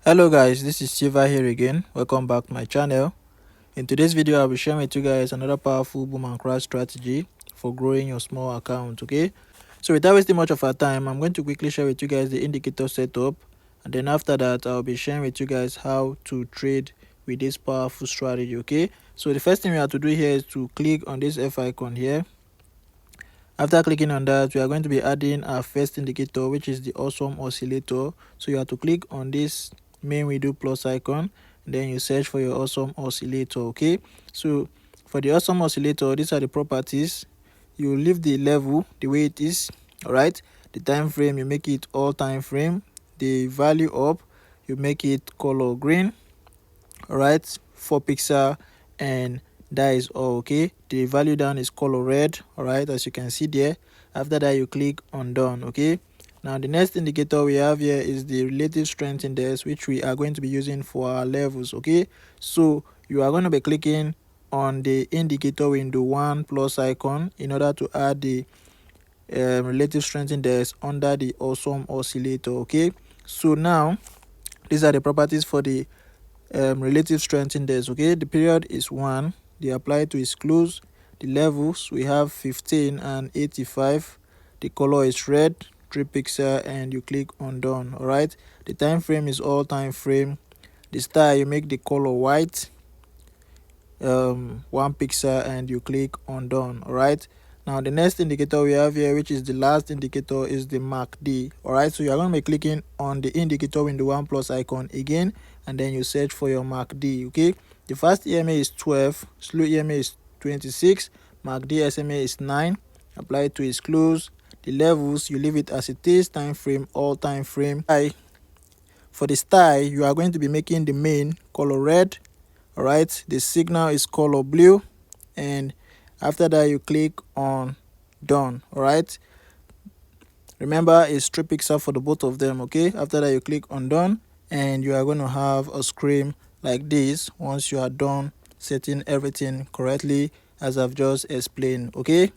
Hello guys, this is Shiva here again. Welcome back to my channel. In today's video, I'll be sharing with you guys another powerful boom and crash strategy for growing your small account. Okay, so without wasting much of our time, I'm going to quickly share with you guys the indicator setup, and then after that I'll be sharing with you guys how to trade with this powerful strategy. Okay, so the first thing we have to do here is to click on this F icon here. After clicking on that, we are going to be adding our first indicator, which is the awesome oscillator. So you have to click on this main window plus icon, then you search for your awesome oscillator. Okay, so for the awesome oscillator, these are the properties. You leave the level the way it is. All right, the time frame, you make it all time frame. The value up, you make it color green. All right, 4 pixel, and that is all. Okay, the value down is color red. All right, as you can see there. After that, you click on done. Okay, now the next indicator we have here is the relative strength index, which we are going to be using for our levels. Okay, so you are going to be clicking on the indicator window 1 plus icon in order to add the relative strength index under the awesome oscillator. Okay, so now these are the properties for the relative strength index. Okay, the period is 1, the apply to is close, the levels we have 15 and 85, the color is red, 3 pixel, and you click on done. All right, the time frame is all time frame, the style you make the color white, 1 pixel, and you click on done. All right, now the next indicator we have here, which is the last indicator, is the MACD. All right, so you're going to be clicking on the indicator window 1 plus icon again, and then you search for your MACD. Okay, the fast EMA is 12, slow EMA is 26, MACD SMA is 9, apply to is close, the levels you leave it as it is, time frame all time frame. For the style, you are going to be making the main color red. All right, the signal is color blue, and after that you click on done. All right, remember it's 3 pixel for the both of them. Okay, after that you click on done, and you are going to have a screen like this once you are done setting everything correctly as I've just explained. Okay,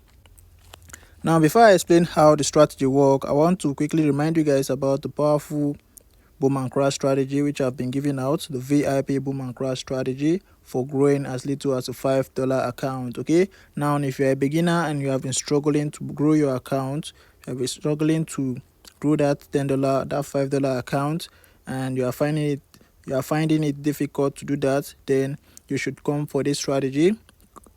now before I explain how the strategy work, I want to quickly remind you guys about the powerful boom and crash strategy which I've been giving out, the VIP boom and crash strategy for growing as little as a $5 account. Okay, now if you're a beginner and you have been struggling to grow your account, you have been struggling to grow that $10, that $5 account, and you are finding it difficult to do that, then you should come for this strategy.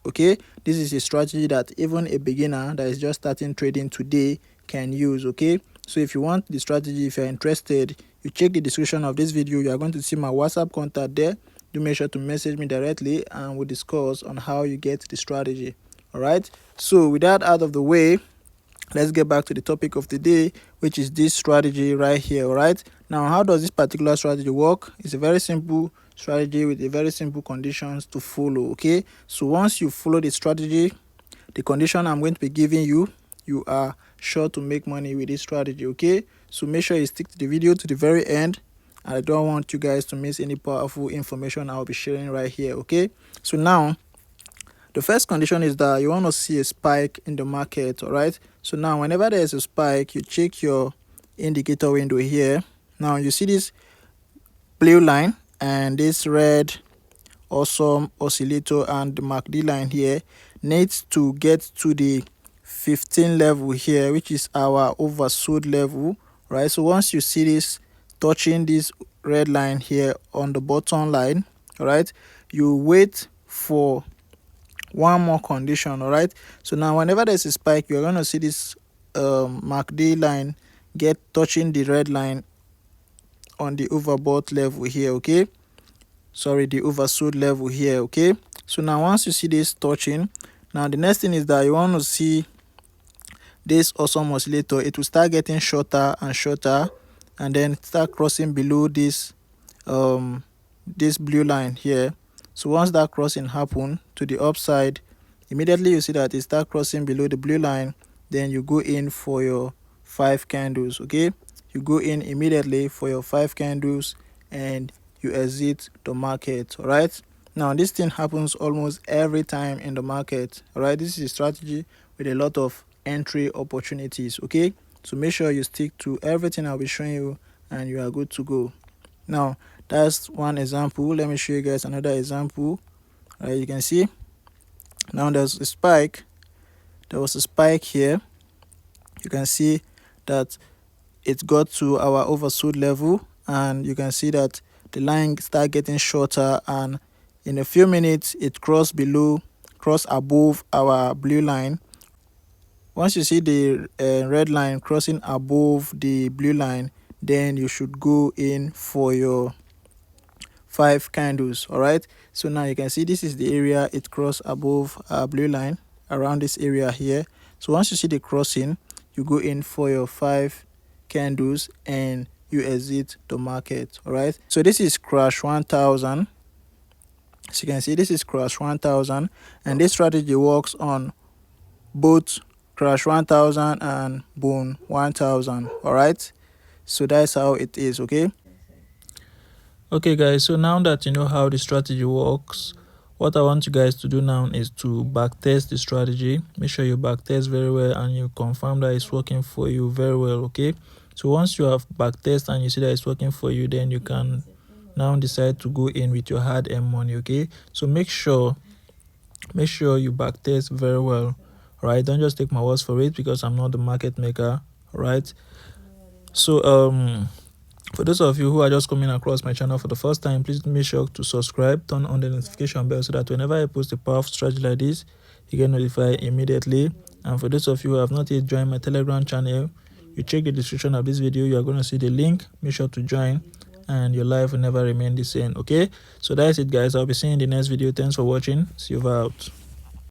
Okay, this is a strategy that even a beginner that is just starting trading today can use. Okay, so if you want the strategy, if you're interested, you check the description of this video. You are going to see my WhatsApp contact there. Do make sure to message me directly, and we'll discuss on how you get the strategy. All right, so with that out of the way, let's get back to the topic of the day, which is this strategy right here. All right, now how does this particular strategy work? It's a very simple strategy with a very simple conditions to follow. Okay, so once you follow the strategy, the condition I'm going to be giving you, you are sure to make money with this strategy. Okay, so make sure you stick to the video to the very end. I don't want you guys to miss any powerful information I'll be sharing right here. Okay, so now the first condition is that you want to see a spike in the market. All right, so now whenever there is a spike, you check your indicator window here. Now you see this blue line and this red awesome oscillator and the MACD line here needs to get to the 15 level here, which is our oversold level. Right, so once you see this touching this red line here on the bottom line, all right, you wait for one more condition. All right, so now whenever there's a spike, you're going to see this MACD line get touching the red line on the overbought level here. Okay, sorry, the oversold level here. Okay, so now once you see this touching, now the next thing is that you want to see this awesome oscillator. It will start getting shorter and shorter, and then start crossing below this this blue line here. So once that crossing happen to the upside, immediately you see that it start crossing below the blue line, then you go in for your 5 candles. Okay, you go in immediately for your 5 candles and you exit the market. All right, now this thing happens almost every time in the market. All right, this is a strategy with a lot of entry opportunities. Okay, so make sure you stick to everything I'll be showing you and you are good to go. Now that's one example. Let me show you guys another example. Right, you can see now there's a spike. There was a spike here. You can see that it got to our oversold level, and you can see that the line start getting shorter, and in a few minutes it cross above our blue line. Once you see the red line crossing above the blue line, then you should go in for your 5 candles. All right, so now you can see this is the area it crossed above our blue line, around this area here. So once you see the crossing, you go in for your 5 candles and you exit the market. All right, so this is crash 1000. As you can see, this is crash 1000, and this strategy works on both crash 1000 and bone 1000. All right, so that's how it is. Okay guys, so now that you know how the strategy works, what I want you guys to do now is to backtest the strategy. Make sure you backtest very well and you confirm that it's working for you very well. Okay, so once you have backtest and you see that it's working for you, then you can now decide to go in with your hard-earned money. Okay, so make sure you backtest very well. All right, don't just take my words for it, because I'm not the market maker. All right, so for those of you who are just coming across my channel for the first time, please make sure to subscribe, turn on the notification bell, so that whenever I post a powerful strategy like this, you get notified immediately. And for those of you who have not yet joined my Telegram channel, you check the description of this video, you are going to see the link. Make sure to join and your life will never remain the same. Okay, so that's it guys, I'll be seeing you in the next video. Thanks for watching. See you out.